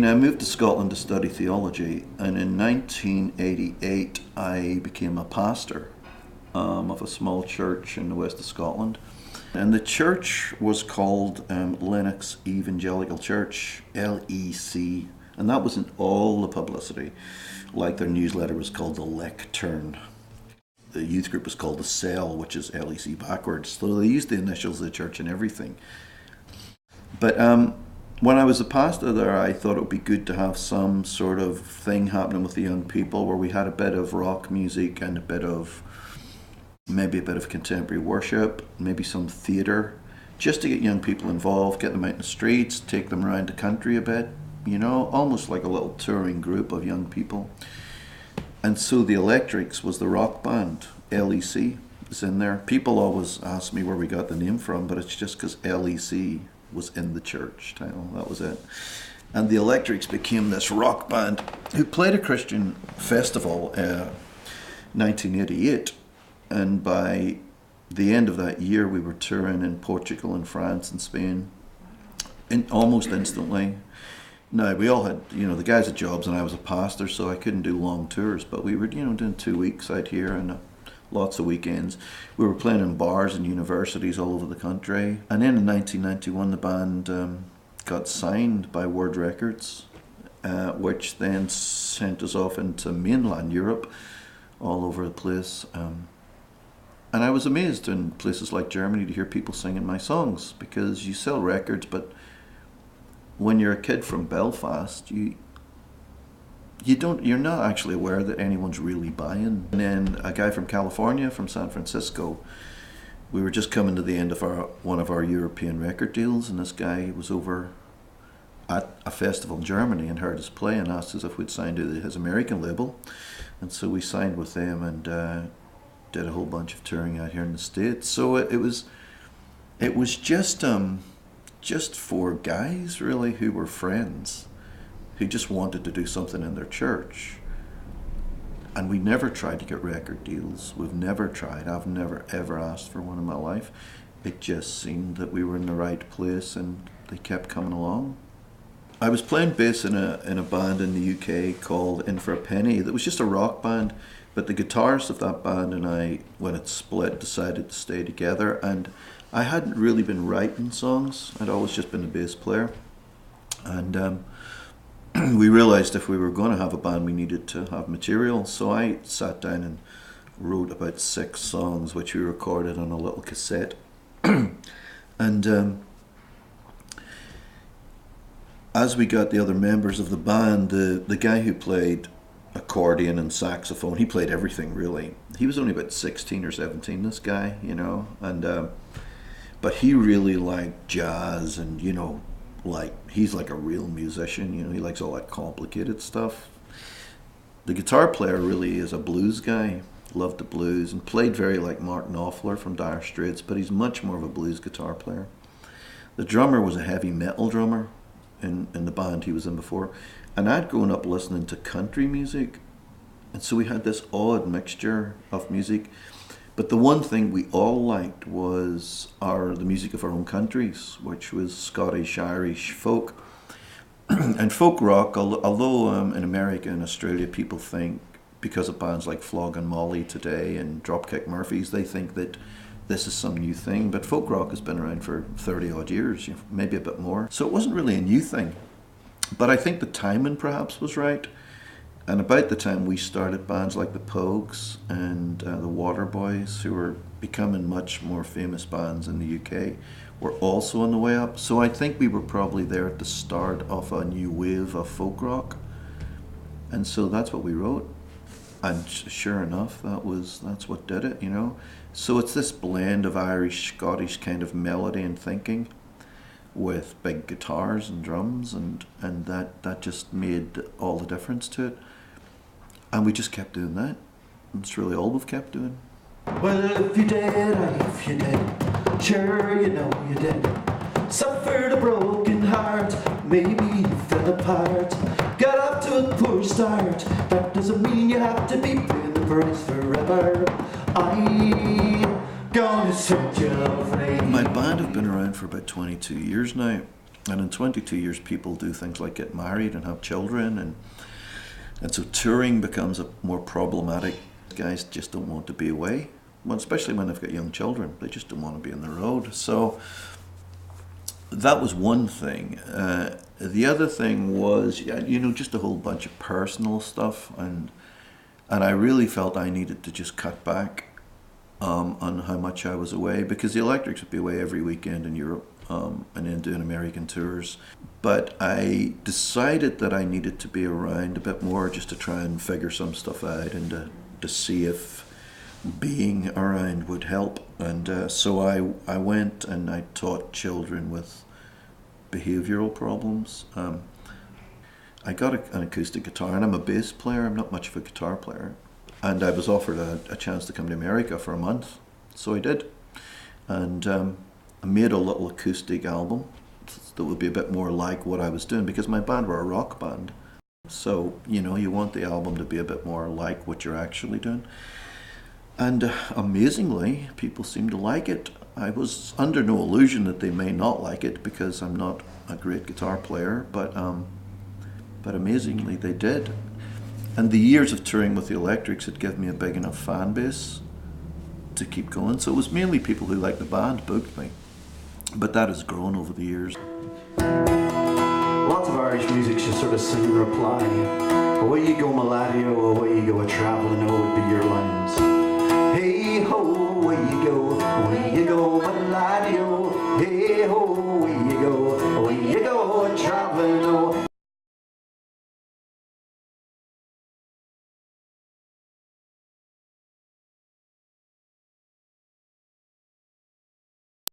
I moved to Scotland to study theology, and in 1988 I became a pastor of a small church in the west of Scotland. And the church was called Lennox Evangelical Church, LEC, and that wasn't all the publicity. Like their newsletter was called The Lectern. The youth group was called The Cell, which is LEC backwards. So they used the initials of the church and everything. But when I was a pastor there, I thought it would be good to have some sort of thing happening with the young people where we had a bit of rock music and maybe a bit of contemporary worship, maybe some theatre, just to get young people involved, get them out in the streets, take them around the country a bit, you know, almost like a little touring group of young people. And so the Electrics was the rock band, LEC is in there. People always ask me where we got the name from, but it's just because LEC was in the church title, that was it. And the Electrics became this rock band who played a Christian festival 1988, and by the end of that year we were touring in Portugal and France and Spain almost instantly. Now we all had, the guys had jobs and I was a pastor, so I couldn't do long tours, but we were, doing 2 weeks out here and lots of weekends. We were playing in bars and universities all over the country. And then in 1991, the band got signed by Word Records, which then sent us off into mainland Europe, all over the place. And I was amazed in places like Germany to hear people singing my songs, because you sell records, but when you're a kid from Belfast, you're not actually aware that anyone's really buying. And then a guy from California, from San Francisco, we were just coming to the end of one of our European record deals, and this guy was over at a festival in Germany and heard us play and asked us if we'd signed to his American label. And so we signed with them and did a whole bunch of touring out here in the States. So it was just four guys really who were friends, who just wanted to do something in their church. And we never tried to get record deals. We've never tried. I've never ever asked for one in my life. It just seemed that we were in the right place and they kept coming along. I was playing bass in a band in the UK called In For A Penny. That was just a rock band, but the guitarist of that band and I, when it split, decided to stay together. And I hadn't really been writing songs. I'd always just been a bass player. And we realized if we were going to have a band, we needed to have material. So I sat down and wrote about 6 songs, which we recorded on a little cassette. And as we got the other members of the band, the guy who played accordion and saxophone, he played everything really. He was only about 16 or 17, this guy, and but he really liked jazz and, he's like a real musician, he likes all that complicated stuff. The guitar player really is a blues guy, loved the blues and played very like Martin Knopfler from Dire Straits, but he's much more of a blues guitar player. The drummer was a heavy metal drummer in the band he was in before, and I'd grown up listening to country music, and so we had this odd mixture of music. But the one thing we all liked was the music of our own countries, which was Scottish, Irish folk. And folk rock, although in America and Australia people think, because of bands like Flogging Molly today and Dropkick Murphys, they think that this is some new thing. But folk rock has been around for 30 odd years, maybe a bit more. So it wasn't really a new thing. But I think the timing perhaps was right. And about the time we started, bands like the Pogues and the Waterboys, who were becoming much more famous bands in the UK, were also on the way up. So I think we were probably there at the start of a new wave of folk rock. And so that's what we wrote. And sure enough, that's what did it, So it's this blend of Irish, Scottish kind of melody and thinking with big guitars and drums, and that just made all the difference to it. And we just kept doing that. That's really all we've kept doing. Well, if you did, sure you know you did. Suffered a broken heart, maybe you fell apart. Got off to a poor start, that doesn't mean you have to be paying the price forever. I'm gonna set you free. My band have been around for about 22 years now. And in 22 years, people do things like get married and have children, and so touring becomes more problematic. Guys just don't want to be away, well, especially when they've got young children. They just don't want to be on the road. So that was one thing. The other thing was, just a whole bunch of personal stuff, and I really felt I needed to just cut back on how much I was away, because the Electrics would be away every weekend in Europe, and then doing American tours. But I decided that I needed to be around a bit more, just to try and figure some stuff out, and to see if being around would help. And so I went and I taught children with behavioral problems. I got an acoustic guitar, and I'm a bass player. I'm not much of a guitar player. And I was offered a chance to come to America for a month, so I did. And I made a little acoustic album that would be a bit more like what I was doing, because my band were a rock band. So, you want the album to be a bit more like what you're actually doing. And amazingly, people seem to like it. I was under no illusion that they may not like it, because I'm not a great guitar player, but amazingly they did. And the years of touring with the Electrics had given me a big enough fan base to keep going. So it was mainly people who liked the band booked me. But that has grown over the years. Lots of Irish music just sort of sing in reply. Away you go, Maladio, away you go a travelling, oh, it would be your